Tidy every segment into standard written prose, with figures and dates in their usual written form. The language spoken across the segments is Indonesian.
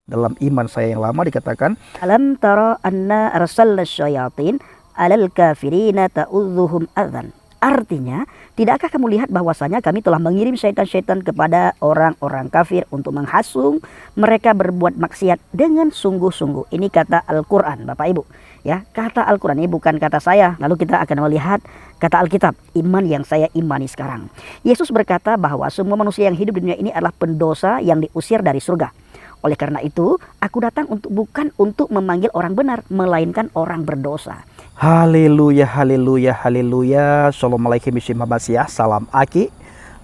Dalam iman saya yang lama dikatakan, Alam tara anna arsalna syayatin alal kafirina ta'udzuhum adzan. Artinya, tidakkah kamu lihat bahwasanya kami telah mengirim syaitan-syaitan kepada orang-orang kafir untuk menghasung mereka berbuat maksiat dengan sungguh-sungguh. Ini kata Al-Quran, Bapak Ibu. Ya, kata Al-Quran ini bukan kata saya. Lalu kita akan melihat kata Alkitab, iman yang saya imani sekarang. Yesus berkata bahwa semua manusia yang hidup di dunia ini adalah pendosa yang diusir dari surga. Oleh karena itu, aku datang bukan untuk memanggil orang benar, melainkan orang berdosa. haleluya, haleluya, haleluya, shalom alaikum ya, salam aki.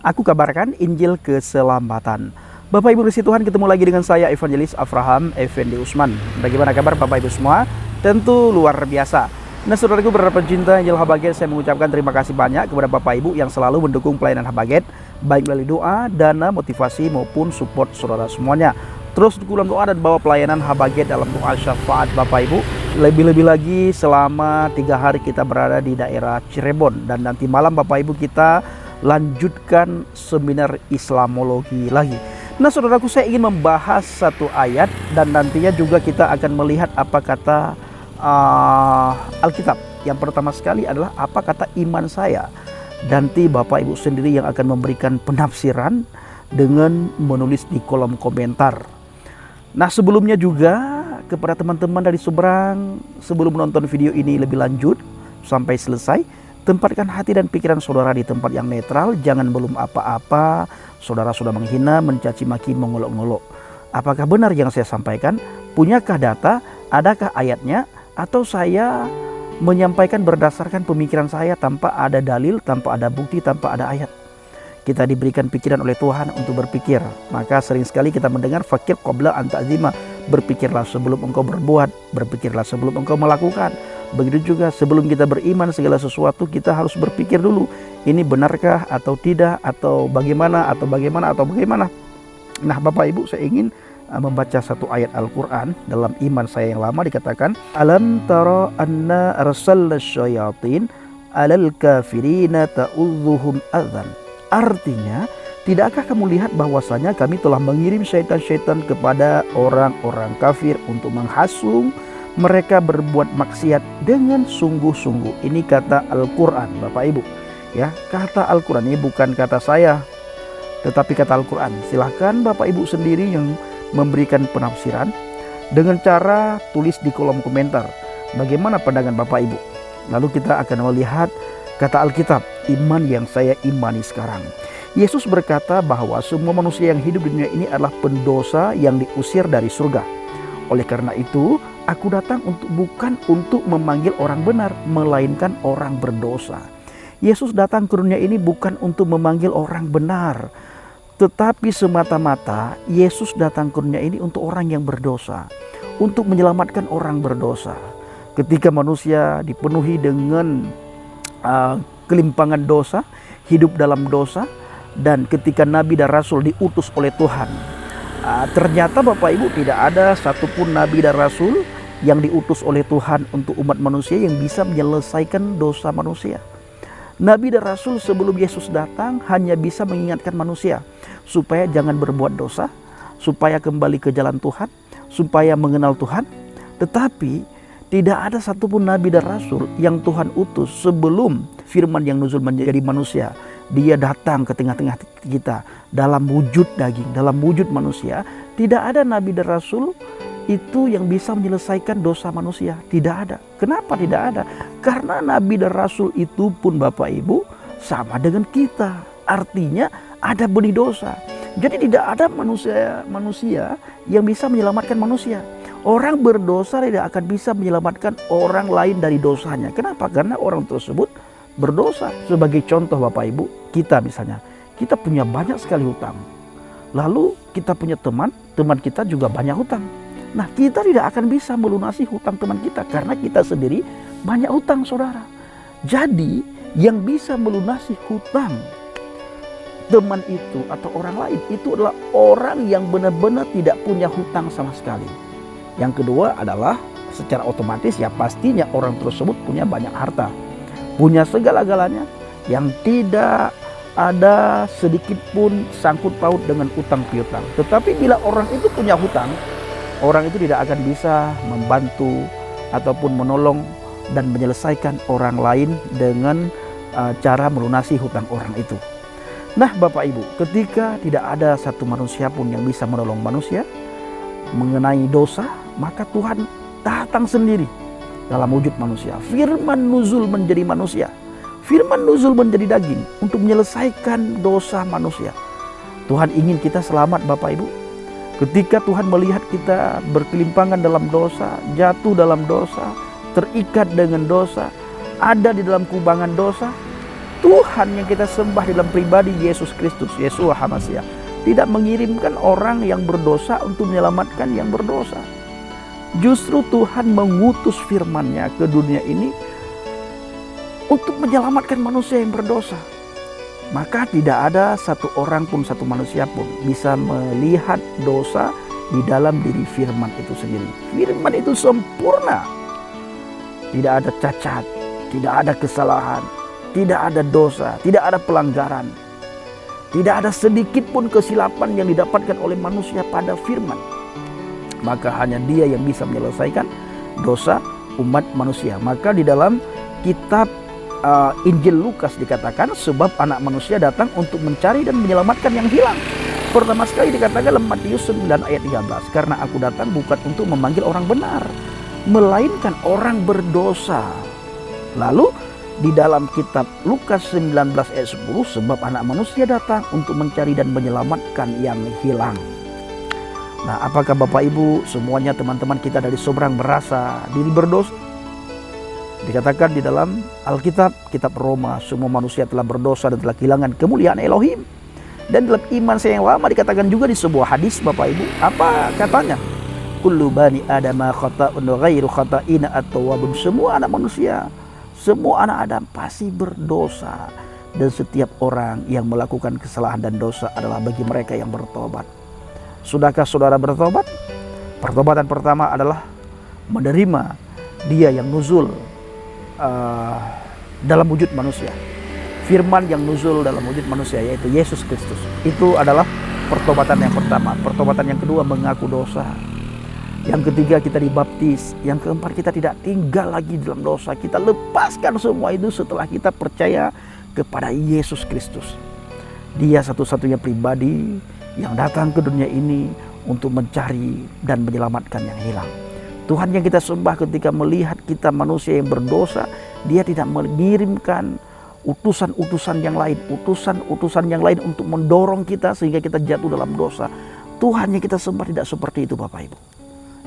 Aku kabarkan Injil keselamatan. Bapak Ibu Kristi Tuhan, ketemu lagi dengan saya Evangelis Avraham Effendi Usman. Bagaimana kabar Bapak Ibu semua? Tentu luar biasa. Nah saudaraku berharap pencinta Injil Habaget, saya mengucapkan terima kasih banyak kepada Bapak Ibu yang selalu mendukung pelayanan Habaget, baik melalui doa, dana, motivasi maupun support saudara semuanya. Terus dalam doa dan bawa pelayanan Habaget dalam doa syafaat Bapak Ibu. Lebih-lebih lagi selama 3 hari kita berada di daerah Cirebon. Dan nanti malam Bapak Ibu kita lanjutkan seminar Islamologi lagi. Nah saudaraku, saya ingin membahas satu ayat. Dan nantinya juga kita akan melihat apa kata Alkitab. Yang pertama sekali adalah apa kata iman saya. Nanti Bapak Ibu sendiri yang akan memberikan penafsiran dengan menulis di kolom komentar. Nah sebelumnya juga kepada teman-teman dari seberang, sebelum menonton video ini lebih lanjut sampai selesai, tempatkan hati dan pikiran saudara di tempat yang netral. Jangan belum apa-apa saudara sudah menghina, mencaci maki, mengolok-ngolok. Apakah benar yang saya sampaikan? Punyakah data? Adakah ayatnya? Atau saya menyampaikan berdasarkan pemikiran saya tanpa ada dalil, tanpa ada bukti, tanpa ada ayat? Kita diberikan pikiran oleh Tuhan untuk berpikir. Maka sering sekali kita mendengar fakir qabla an ta'zima, berpikirlah sebelum engkau berbuat, berpikirlah sebelum engkau melakukan. Begitu juga sebelum kita beriman segala sesuatu kita harus berpikir dulu, ini benarkah atau tidak, atau bagaimana, atau bagaimana, atau bagaimana. Nah Bapak Ibu, saya ingin membaca satu ayat Al-Quran. Dalam iman saya yang lama dikatakan, Alam tara anna arsalna syayatin alal kafirina ta'udzuhum adzan. Artinya, tidakkah kamu lihat bahwasanya kami telah mengirim syaitan-syaitan kepada orang-orang kafir untuk menghasung mereka berbuat maksiat dengan sungguh-sungguh. Ini kata Al-Quran Bapak Ibu. Ya, kata Al-Quran ini bukan kata saya, tetapi kata Al-Quran. Silahkan Bapak Ibu sendiri yang memberikan penafsiran dengan cara tulis di kolom komentar. Bagaimana pandangan Bapak Ibu? Lalu kita akan melihat kata Alkitab, iman yang saya imani sekarang. Yesus berkata bahwa semua manusia yang hidup di dunia ini adalah pendosa yang diusir dari surga. Oleh karena itu, aku datang bukan untuk memanggil orang benar, melainkan orang berdosa. Yesus datang ke dunia ini bukan untuk memanggil orang benar, tetapi semata-mata Yesus datang ke dunia ini untuk orang yang berdosa, untuk menyelamatkan orang berdosa. Ketika manusia dipenuhi dengan kelimpangan dosa, hidup dalam dosa, dan ketika Nabi dan Rasul diutus oleh Tuhan, ternyata Bapak Ibu tidak ada satupun Nabi dan Rasul yang diutus oleh Tuhan untuk umat manusia yang bisa menyelesaikan dosa manusia. Nabi dan Rasul sebelum Yesus datang hanya bisa mengingatkan manusia supaya jangan berbuat dosa, supaya kembali ke jalan Tuhan, supaya mengenal Tuhan. Tetapi tidak ada satupun Nabi dan Rasul yang Tuhan utus sebelum firman yang nuzul menjadi manusia. Dia datang ke tengah-tengah kita dalam wujud daging, dalam wujud manusia. Tidak ada Nabi dan Rasul itu yang bisa menyelesaikan dosa manusia. Tidak ada. Kenapa tidak ada? Karena Nabi dan Rasul itu pun Bapak Ibu sama dengan kita. Artinya ada benih dosa. Jadi tidak ada manusia yang bisa menyelamatkan manusia. Orang berdosa tidak akan bisa menyelamatkan orang lain dari dosanya. Kenapa? Karena orang tersebut berdosa. Sebagai contoh Bapak Ibu, kita misalnya, kita punya banyak sekali hutang. Lalu kita punya teman kita juga banyak hutang. Nah kita tidak akan bisa melunasi hutang teman kita karena kita sendiri banyak hutang saudara. Jadi yang bisa melunasi hutang teman itu atau orang lain itu adalah orang yang benar-benar tidak punya hutang sama sekali. Yang kedua adalah secara otomatis ya pastinya orang tersebut punya banyak harta, punya segala-galanya yang tidak ada sedikit pun sangkut paut dengan utang piutang. Tetapi bila orang itu punya hutang, orang itu tidak akan bisa membantu ataupun menolong dan menyelesaikan orang lain dengan cara melunasi hutang orang itu. Nah Bapak Ibu, ketika tidak ada satu manusia pun yang bisa menolong manusia mengenai dosa, maka Tuhan datang sendiri dalam wujud manusia. Firman nuzul menjadi manusia, firman nuzul menjadi daging untuk menyelesaikan dosa manusia. Tuhan ingin kita selamat Bapak Ibu. Ketika Tuhan melihat kita berkelimpangan dalam dosa, jatuh dalam dosa, terikat dengan dosa, ada di dalam kubangan dosa, Tuhan yang kita sembah dalam pribadi Yesus Kristus, Yeshua HaMashiach, tidak mengirimkan orang yang berdosa untuk menyelamatkan yang berdosa. Justru Tuhan mengutus firman-Nya ke dunia ini untuk menyelamatkan manusia yang berdosa. Maka tidak ada satu orang pun, satu manusia pun bisa melihat dosa di dalam diri firman itu sendiri. Firman itu sempurna. Tidak ada cacat, tidak ada kesalahan, tidak ada dosa, tidak ada pelanggaran. Tidak ada sedikit pun kesilapan yang didapatkan oleh manusia pada firman. Maka hanya Dia yang bisa menyelesaikan dosa umat manusia. Maka di dalam kitab Injil Lukas dikatakan, sebab anak manusia datang untuk mencari dan menyelamatkan yang hilang. Pertama sekali dikatakan dalam Matius 9 ayat 13, karena aku datang bukan untuk memanggil orang benar, melainkan orang berdosa. Lalu di dalam kitab Lukas 19 ayat 10, sebab anak manusia datang untuk mencari dan menyelamatkan yang hilang. Nah, apakah Bapak Ibu semuanya teman-teman kita dari seberang merasa diri berdosa? Dikatakan di dalam Alkitab, kitab Roma, semua manusia telah berdosa dan telah kehilangan kemuliaan Elohim. Dan dalam iman saya yang lama dikatakan juga di sebuah hadis Bapak Ibu, apa katanya? Kullu bani adama khata'un ghairu khata'ina at-tawwabun. Semua anak manusia, semua anak Adam pasti berdosa, dan setiap orang yang melakukan kesalahan dan dosa adalah bagi mereka yang bertobat. Sudahkah saudara bertobat? Pertobatan pertama adalah menerima Dia yang nuzul dalam wujud manusia. Firman yang nuzul dalam wujud manusia, yaitu Yesus Kristus. Itu adalah pertobatan yang pertama. Pertobatan yang kedua, mengaku dosa. Yang ketiga, kita dibaptis. Yang keempat, kita tidak tinggal lagi dalam dosa. Kita lepaskan semua itu setelah kita percaya kepada Yesus Kristus. Dia satu-satunya pribadi yang datang ke dunia ini untuk mencari dan menyelamatkan yang hilang. Tuhan yang kita sembah ketika melihat kita manusia yang berdosa, Dia tidak mengirimkan utusan-utusan yang lain, utusan-utusan yang lain untuk mendorong kita sehingga kita jatuh dalam dosa. Tuhan yang kita sembah tidak seperti itu Bapak Ibu.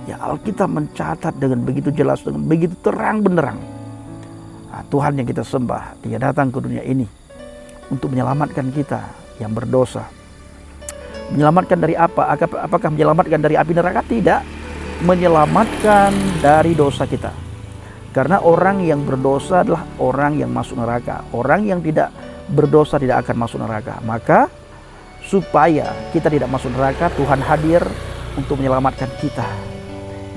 Ya, Alkitab mencatat dengan begitu jelas, dengan begitu terang benderang. Nah, Tuhan yang kita sembah, Dia datang ke dunia ini untuk menyelamatkan kita yang berdosa. Menyelamatkan dari apa? Apakah menyelamatkan dari api neraka? Tidak. Menyelamatkan dari dosa kita. Karena orang yang berdosa adalah orang yang masuk neraka. Orang yang tidak berdosa tidak akan masuk neraka. Maka supaya kita tidak masuk neraka, Tuhan hadir untuk menyelamatkan kita.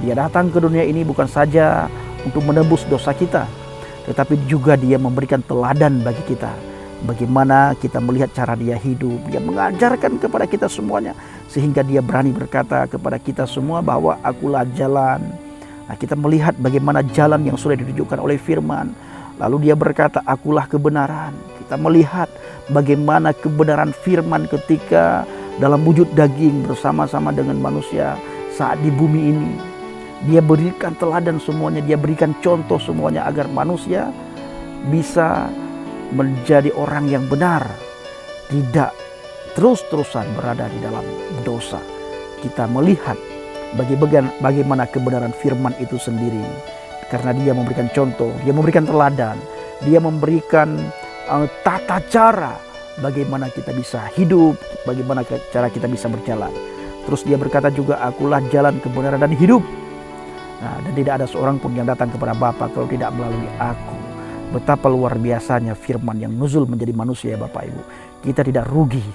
Dia datang ke dunia ini bukan saja untuk menebus dosa kita, tetapi juga Dia memberikan teladan bagi kita. Bagaimana kita melihat cara Dia hidup. Dia mengajarkan kepada kita semuanya, sehingga Dia berani berkata kepada kita semua bahwa akulah jalan. Nah, kita melihat bagaimana jalan yang sudah ditunjukkan oleh firman. Lalu Dia berkata akulah kebenaran. Kita melihat bagaimana kebenaran firman ketika dalam wujud daging bersama-sama dengan manusia saat di bumi ini. Dia berikan teladan semuanya, Dia berikan contoh semuanya agar manusia bisa menjadi orang yang benar, tidak terus-terusan berada di dalam dosa. Kita melihat bagaimana kebenaran firman itu sendiri, karena Dia memberikan contoh, Dia memberikan teladan, Dia memberikan tata cara bagaimana kita bisa hidup, bagaimana cara kita bisa berjalan. Terus Dia berkata juga, akulah jalan, kebenaran dan hidup. Nah, dan tidak ada seorang pun yang datang kepada Bapa kalau tidak melalui aku. Betapa luar biasanya firman yang nuzul menjadi manusia ya Bapak Ibu. Kita tidak rugi.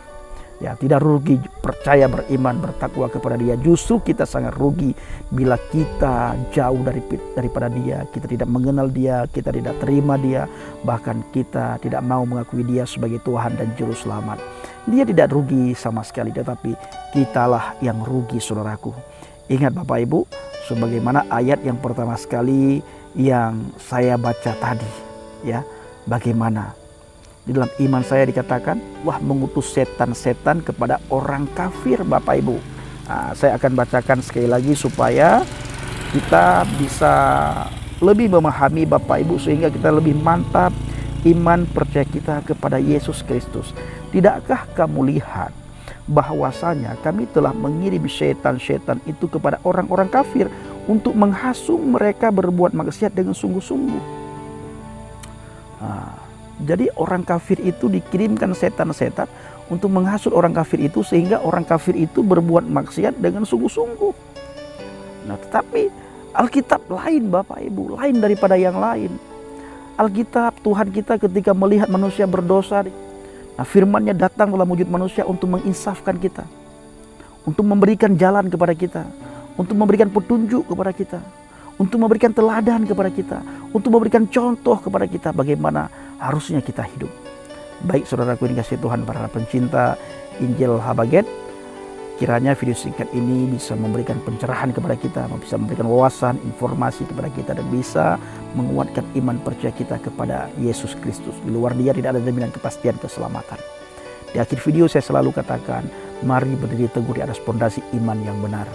Ya, tidak rugi percaya, beriman, bertakwa kepada Dia. Justru kita sangat rugi bila kita jauh daripada Dia. Kita tidak mengenal Dia, kita tidak terima Dia, bahkan kita tidak mau mengakui Dia sebagai Tuhan dan Juru Selamat. Dia tidak rugi sama sekali, tetapi kitalah yang rugi saudaraku. Ingat Bapak Ibu, sebagaimana ayat yang pertama sekali yang saya baca tadi, ya, bagaimana di dalam iman saya dikatakan, wah, mengutus setan-setan kepada orang kafir Bapak Ibu. Nah, saya akan bacakan sekali lagi supaya kita bisa lebih memahami Bapak Ibu, sehingga kita lebih mantap iman percaya kita kepada Yesus Kristus. Tidakkah kamu lihat bahwasanya kami telah mengirim setan-setan itu kepada orang-orang kafir untuk menghasung mereka berbuat maksiat dengan sungguh-sungguh. Jadi orang kafir itu dikirimkan setan-setan untuk menghasut orang kafir itu, sehingga orang kafir itu berbuat maksiat dengan sungguh-sungguh. Nah, tetapi Alkitab lain Bapak Ibu, lain daripada yang lain. Alkitab, Tuhan kita ketika melihat manusia berdosa, nah, firman-Nya datang dalam wujud manusia untuk menginsafkan kita, untuk memberikan jalan kepada kita, untuk memberikan petunjuk kepada kita, untuk memberikan teladan kepada kita, untuk memberikan contoh kepada kita bagaimana harusnya kita hidup. Baik saudaraku yang dikasihi Tuhan, para pencinta Injil Habaget, kiranya video singkat ini bisa memberikan pencerahan kepada kita, bisa memberikan wawasan, informasi kepada kita, dan bisa menguatkan iman percaya kita kepada Yesus Kristus. Di luar Dia tidak ada jaminan kepastian keselamatan. Di akhir video saya selalu katakan, mari berdiri teguh di atas pondasi iman yang benar.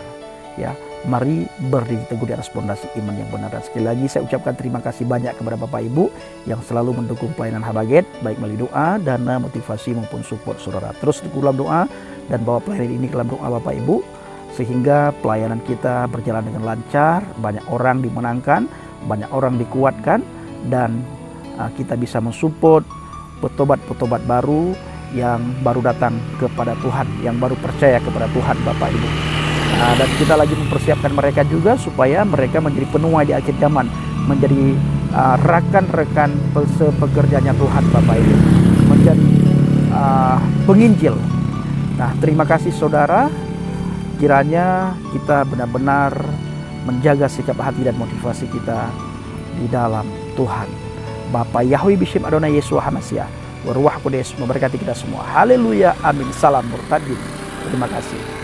Ya, mari berdiri teguh di atas pondasi iman yang benar. Dan sekali lagi saya ucapkan terima kasih banyak kepada Bapak Ibu yang selalu mendukung pelayanan Habaget, baik melalui doa, dana, motivasi maupun support saudara. Terus dalam doa dan bawa pelayanan ini ke dalam doa Bapak Ibu, sehingga pelayanan kita berjalan dengan lancar, banyak orang dimenangkan, banyak orang dikuatkan, dan kita bisa mensupport petobat-petobat baru yang baru datang kepada Tuhan, yang baru percaya kepada Tuhan Bapak Ibu. Dan kita lagi mempersiapkan mereka juga supaya mereka menjadi penuai di akhir zaman, menjadi rekan-rekan sepekerjanya Tuhan Bapak Ibu, menjadi penginjil. Nah, terima kasih saudara, kiranya kita benar-benar menjaga sikap hati dan motivasi kita di dalam Tuhan. Bapa Yahweh Bishim Adonai Yeshua HaMashiach, Waruah Kudus memberkati kita semua. Haleluya, amin. Salam murtadin. Terima kasih.